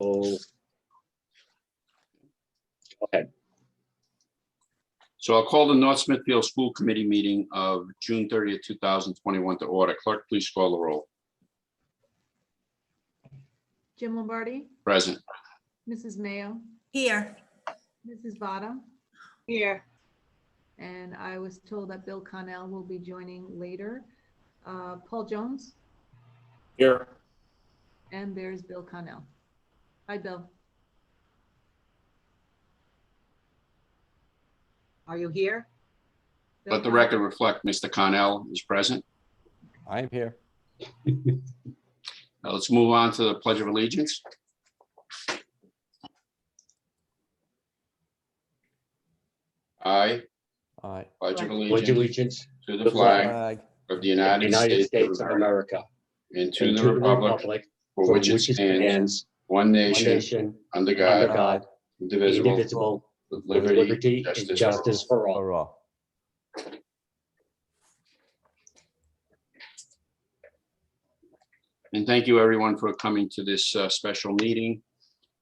Go ahead. So I'll call the North Smithfield School Committee meeting of June 30th, 2021 to order. Clerk, please call the roll. Jim Lombardi, Present. Mrs. Mayo, Here. Mrs. Vada, Here. and I was told that Bill Connell will be joining later. Paul Jones, Here. and there's Bill Connell. Hi, Bill. Are you here? Bill Let the Connell. record reflect Mr. Connell is present. I am here. Now let's move on to the Pledge of Allegiance. I Aye. pledge of Pledge allegiance allegiance to to the the flag flag of the of the United States of of America and to and the republic for which it stands, one one nation, nation, under under God, God, indivisible, indivisible, with with liberty, and justice. justice for all. For all. And thank you, everyone, for coming to this special meeting.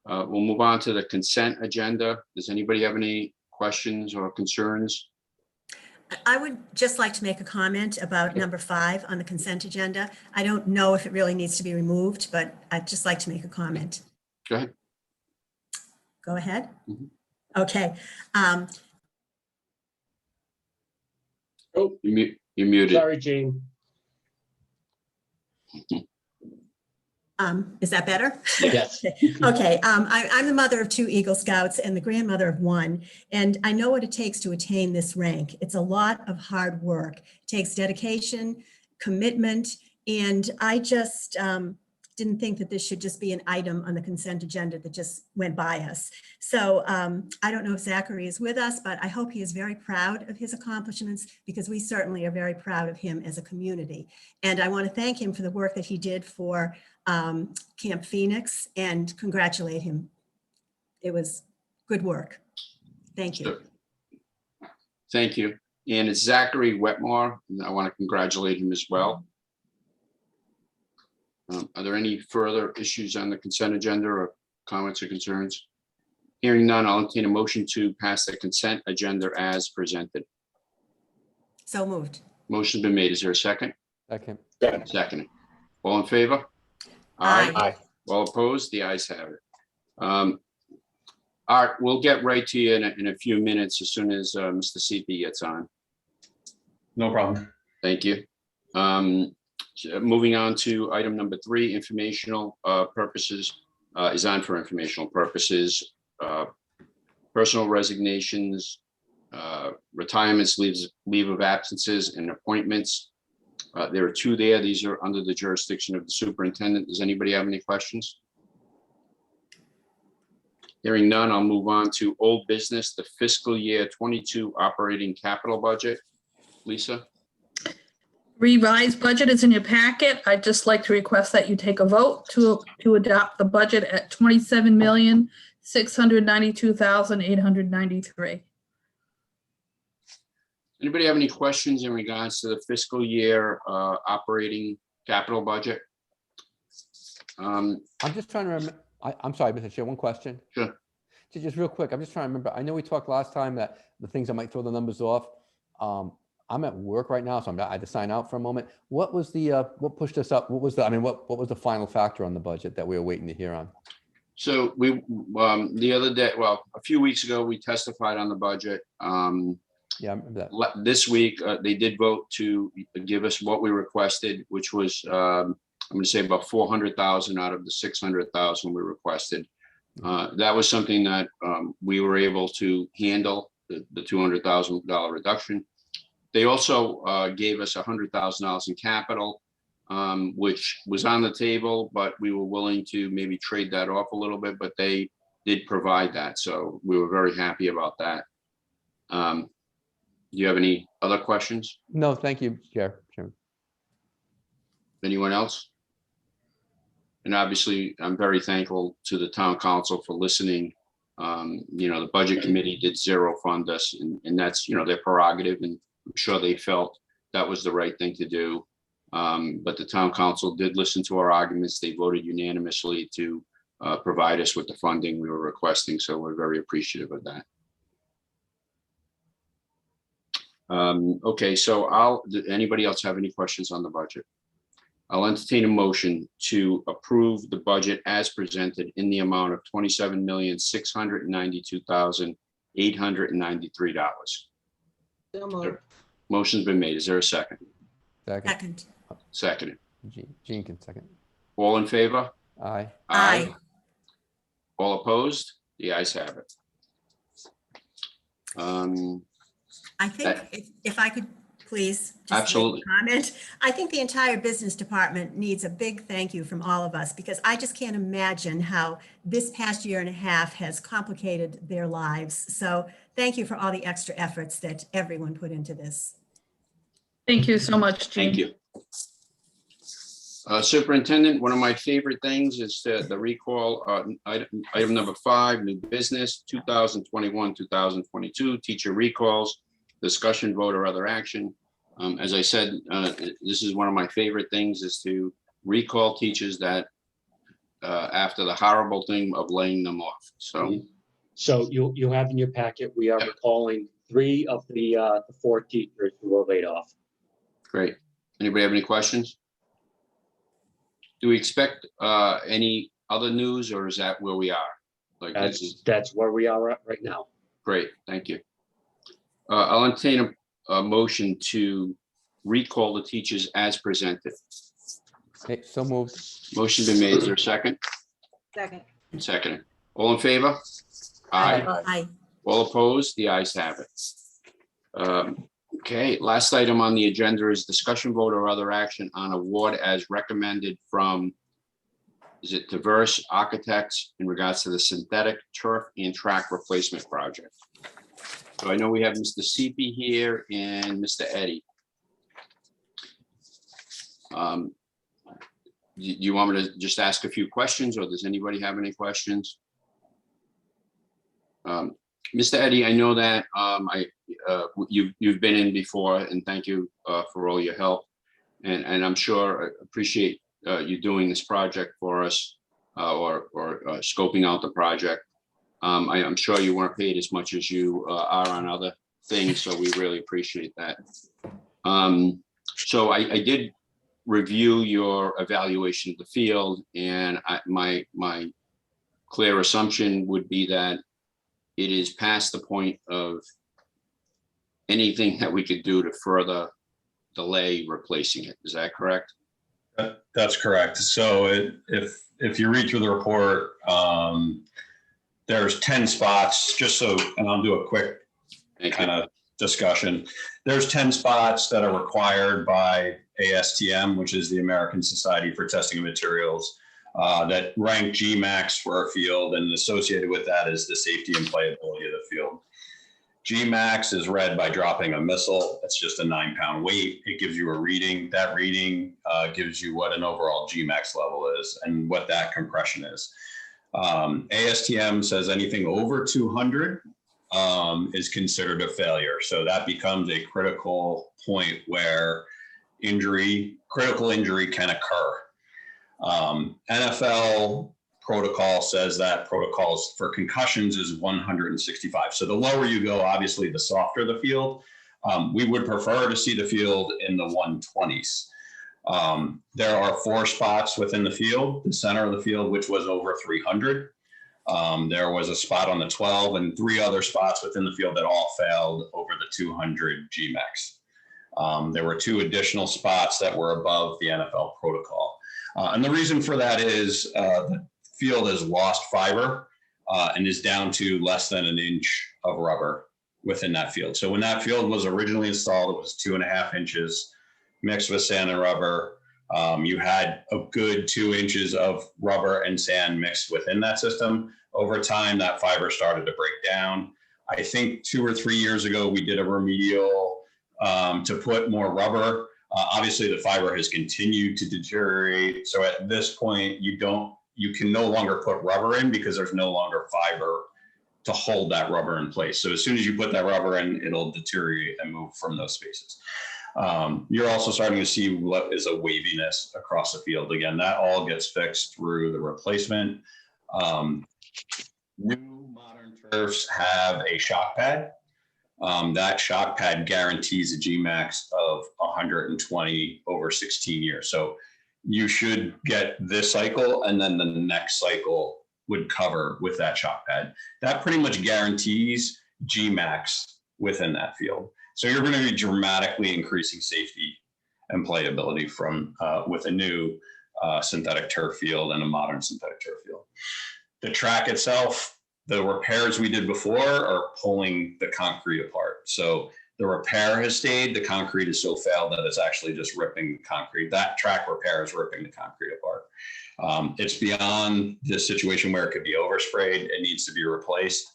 We'll move on to the consent agenda. Does anybody have any questions or concerns? I would just like to make a comment about number 5 on the consent agenda. I don't know if it really needs to be removed, but I'd just like to make a comment. Go ahead. Go ahead. Mhm. Okay. Oh, You're muted. sorry, Gene. Is that better? Yes. Okay, I'm the mother of 2 Eagle Scouts and the grandmother of 1, and I know what it takes to attain this rank. It's a lot of hard work. It takes dedication, commitment, and I just didn't think that this should just be an item on the consent agenda that just went by us. So I don't know if Zachary is with us, but I hope he is very proud of his accomplishments because we certainly are very proud of him as a community. And I want to thank him for the work that he did for Camp Phoenix and congratulate him. It was good work. Thank you. Thank you. And it's Zachary Wetmore. And I want to congratulate him as well. Are there any further issues on the consent agenda or comments or concerns? Hearing none, I'll entertain a motion to pass the consent agenda as presented. So moved. Motion's been made. Is there a second? Second. Second. All in favor? Aye. Aye. All opposed? The ayes have it. Art, we'll get right to you in a few minutes as soon as Mr. CP gets on. No problem. Thank you. Moving on to item number 3, informational purposes, is on for informational purposes. Personal resignations, retirements, leave of absences, and appointments. There are 2 there. These are under the jurisdiction of the superintendent. Does anybody have any questions? Hearing none, I'll move on to old business, the fiscal year 22 operating capital budget. Lisa? Revised budget is in your packet. I'd just like to request that you take a vote to adopt the budget at $27,692,893. Anybody have any questions in regards to the fiscal year operating capital budget? I'm just trying to remember. I'm sorry, Mr. Chair, one question. Sure. Just real quick, I'm just trying to remember. I know we talked last time that the things that might throw the numbers off. I'm at work right now, so I had to sign out for a moment. What was the, what pushed us up? What was the final factor on the budget that we were waiting to hear on? So we, the other day, well, a few weeks ago, we testified on the budget. Yeah, I remember that. This week, they did vote to give us what we requested, which was, I'm going to say about 400,000 out of the 600,000 we requested. That was something that we were able to handle, the $200,000 reduction. They also gave us $100,000 in capital, which was on the table, but we were willing to maybe trade that off a little bit, but they did provide that. So we were very happy about that. Do you have any other questions? No, thank you, Chair. Anyone else? And obviously, I'm very thankful to the town council for listening. The budget committee did zero fund us, and that's, their prerogative, and I'm sure they felt that was the right thing to do. But the town council did listen to our arguments. They voted unanimously to provide us with the funding we were requesting. So we're very appreciative of that. Okay, so anybody else have any questions on the budget? I'll entertain a motion to approve the budget as presented in the amount of $27,692,893. So moved. Motion's been made. Is there a second? Second. Seconded. Gene can second. All in favor? Aye. Aye. All opposed? The ayes have it. I think if I could please. just make a Absolutely. Comment. I think the entire business department needs a big thank you from all of us, because I just can't imagine how this past year and a half has complicated their lives. So thank you for all the extra efforts that everyone put into this. Thank you so much, Jean. Thank you. Superintendent, one of my favorite things is the recall, item number 5, new business, 2021, 2022, teacher recalls, discussion, vote, or other action. As I said, this is one of my favorite things, is to recall teachers that after the horrible thing of laying them off. So you have in your packet, we are recalling 3 of the 4 teachers who were laid off. great. Anybody have any questions? Do we expect any other news, or is that where we are? Like, this is That's where we are at right now. great. Thank you. I'll entertain a motion to recall the teachers as presented. Hey, so moved. Motion been made. Is there a second? Second. Second. All in favor? Aye. Aye. All opposed? The ayes have it. Okay, last item on the agenda is discussion, vote, or other action on award as recommended from, is it Diverse Architects, in regards to the synthetic turf and track replacement project. So I know we have Mr. Seepy here and Mr. Eddy. You want me to just ask a few questions, or does anybody have any questions? Mr. Eddy, I know that you've been in before, and thank you for all your help. And I'm sure appreciate you doing this project for us, or scoping out the project. I'm sure you weren't paid as much as you are on other things, so we really appreciate that. So I did review your evaluation of the field, and my clear assumption would be that it is past the point of anything that we could do to further delay replacing it. Is that correct? That's correct. So if you read through the report, there's 10 spots, just so, and I'll do a quick kind of discussion. There's 10 spots that are required by ASTM, which is the American Society for Testing of Materials, that rank GMAX for our field, and associated with that is the safety and playability of the field. GMAX is read by dropping a missile. It's just a 9-pound weight. It gives you a reading. That reading gives you what an overall GMAX level is and what that compression is. ASTM says anything over 200 is considered a failure. So that becomes a critical point where critical injury can occur. NFL protocol says that protocols for concussions is 165. So the lower you go, obviously, the softer the field. We would prefer to see the field in the 120s. There are 4 spots within the field, the center of the field, which was over 300. There was a spot on the 12 and 3 other spots within the field that all failed over the 200 GMAX. There were 2 additional spots that were above the NFL protocol. And the reason for that is the field has lost fiber and is down to less than 1 inch of rubber within that field. So when that field was originally installed, it was 2.5 inches mixed with sand and rubber. You had a good 2 inches of rubber and sand mixed within that system. Over time, that fiber started to break down. I think 2 or 3 years ago, we did a remedial to put more rubber. Obviously, the fiber has continued to deteriorate. So at this point, you can no longer put rubber in because there's no longer fiber to hold that rubber in place. So as soon as you put that rubber in, it'll deteriorate and move from those spaces. You're also starting to see what is a waviness across the field. Again, that all gets fixed through the replacement. New modern turfs have a shock pad. That shock pad guarantees a Gmax of 120 over 16 years. So you should get this cycle, and then the next cycle would cover with that shock pad. That pretty much guarantees Gmax within that field. So you're going to be dramatically increasing safety and playability from with a new synthetic turf field and a modern synthetic turf field. The track itself, the repairs we did before are pulling the concrete apart. So the repair has stayed, the concrete is so failed that it's actually just ripping the concrete. That track repair is ripping the concrete apart. It's beyond the situation where it could be oversprayed, it needs to be replaced.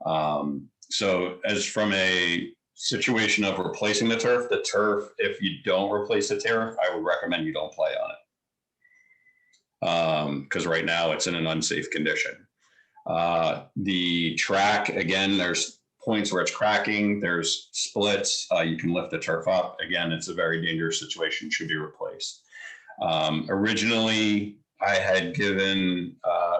So as from a situation of replacing the turf, if you don't replace the turf, I would recommend you don't play on it. Because right now it's in an unsafe condition. The track, again, there's points where it's cracking, there's splits, you can lift the turf up. Again, it's a very dangerous situation, should be replaced. Originally, I had given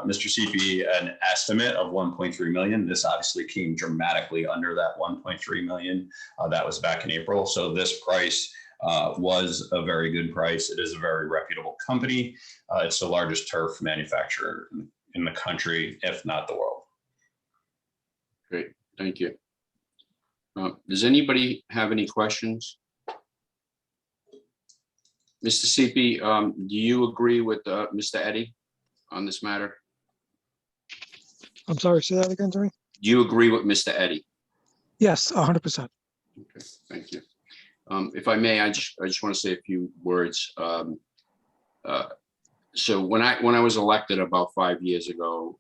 Mr. CP an estimate of 1.3 million. This obviously came dramatically under that 1.3 million. That was back in April. So this price was a very good price. It is a very reputable company. It's the largest turf manufacturer in the country, if not the world. Great, thank you. Does anybody have any questions? Mr. CP, do you agree with Mr. Eddy on this matter? I'm sorry, say that again to me? Do you agree with Mr. Eddy? Yes, 100%. Okay, thank you. If I may, I just want to say a few words. So when I was elected about 5 years ago,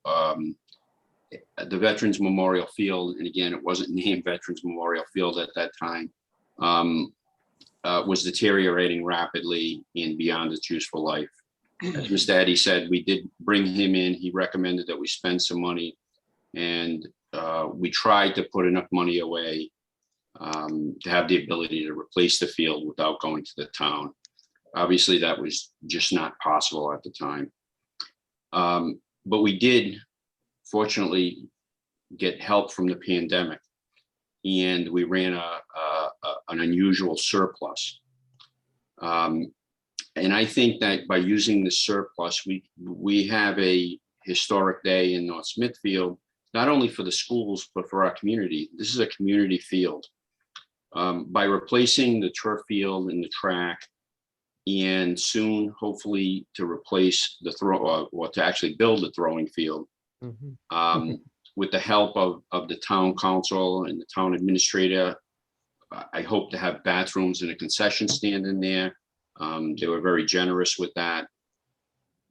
the Veterans Memorial Field, and again, it wasn't named Veterans Memorial Field at that time, was deteriorating rapidly and beyond its useful life. As Mr. Eddy said, we did bring him in. He recommended that we spend some money, and we tried to put enough money away to have the ability to replace the field without going to the town. Obviously, that was just not possible at the time. But we did, fortunately, get help from the pandemic, and we ran an unusual surplus. And I think that by using the surplus, we have a historic day in North Smithfield, not only for the schools, but for our community. This is a community field. By replacing the turf field and the track, and soon, hopefully, to replace the or to actually build the throwing field, with the help of the town council and the town administrator, I hope to have bathrooms and a concession stand in there. They were very generous with that.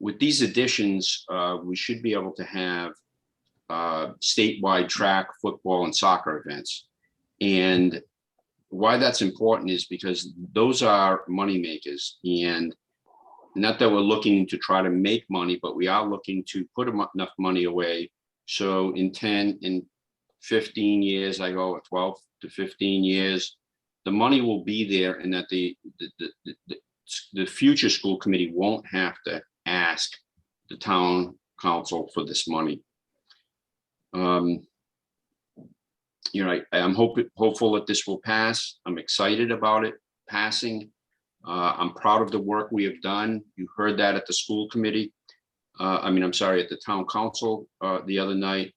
With these additions, we should be able to have statewide track, football, and soccer events. And why that's important is because those are money makers, and not that we're looking to try to make money, but we are looking to put enough money away. So in 10 and 15 years, I go 12 to 15 years, the money will be there, and that the future school committee won't have to ask the town council for this money. I'm hopeful that this will pass. I'm excited about it passing. I'm proud of the work we have done. You heard that at the school committee. At the town council the other night.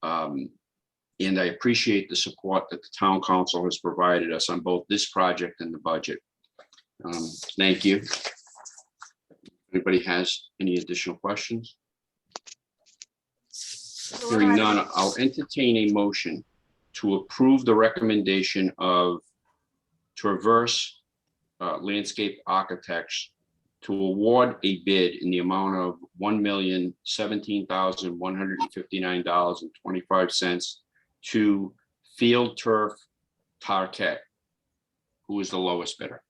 And I appreciate the support that the town council has provided us on both this project and the budget. Thank you. Anybody has any additional questions? Hearing none, I'll entertain a motion to approve the recommendation of Traverse Landscape Architects to award a bid in the amount of $1,017,159.25 to Field Turf Tarquette, who is the lowest bidder.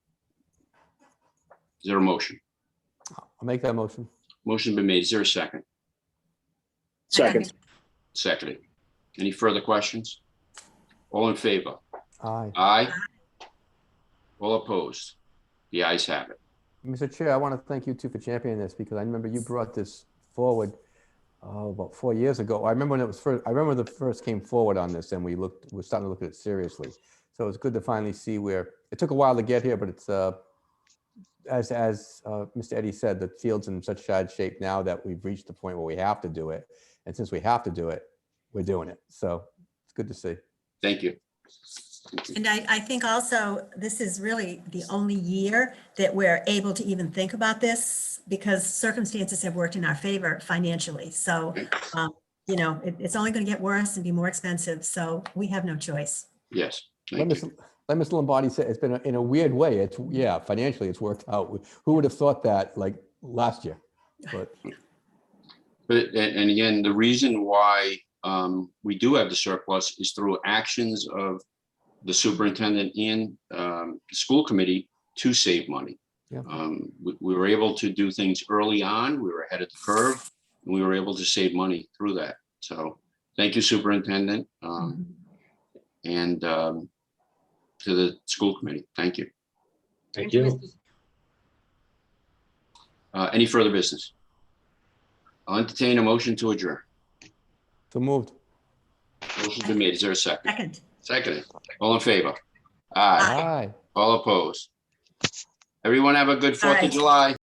Is there a motion? I'll make that motion. Motion been made. Is there a second? Second. Seconded. Any further questions? All in favor? Aye. Aye. All opposed? The ayes have it. Mr. Chair, I want to thank you too for championing this, because I remember you brought this forward about 4 years ago. I remember when it was first, I remember the first came forward on this and we're starting to look at it seriously. So it's good to finally see where, it took a while to get here, but it's, as Mr. Eddie said, the field's in such bad shape now that we've reached the point where we have to do it. And since we have to do it, we're doing it. So it's good to see. Thank you. And I think also this is really the only year that we're able to even think about this because circumstances have worked in our favor financially. So, it's only going to get worse and be more expensive. So we have no choice. Yes. Let Thank you. Mr. Lombardi say it's been in a weird way. Financially it's worked out. Who would have thought that like last year? But And again, the reason why we do have the surplus is through actions of the superintendent and the school committee to save money. Yeah. We were able to do things early on. We were ahead of the curve, and we were able to save money through that. So thank you, superintendent, and to the school committee. Thank you. Thank you. Mr. Any further business? I'll entertain a motion to adjourn. so moved. Motion's been made. Is there a second? Second. Second. All in favor? Aye. Aye. All opposed? Everyone have a good 4th Aye. of July.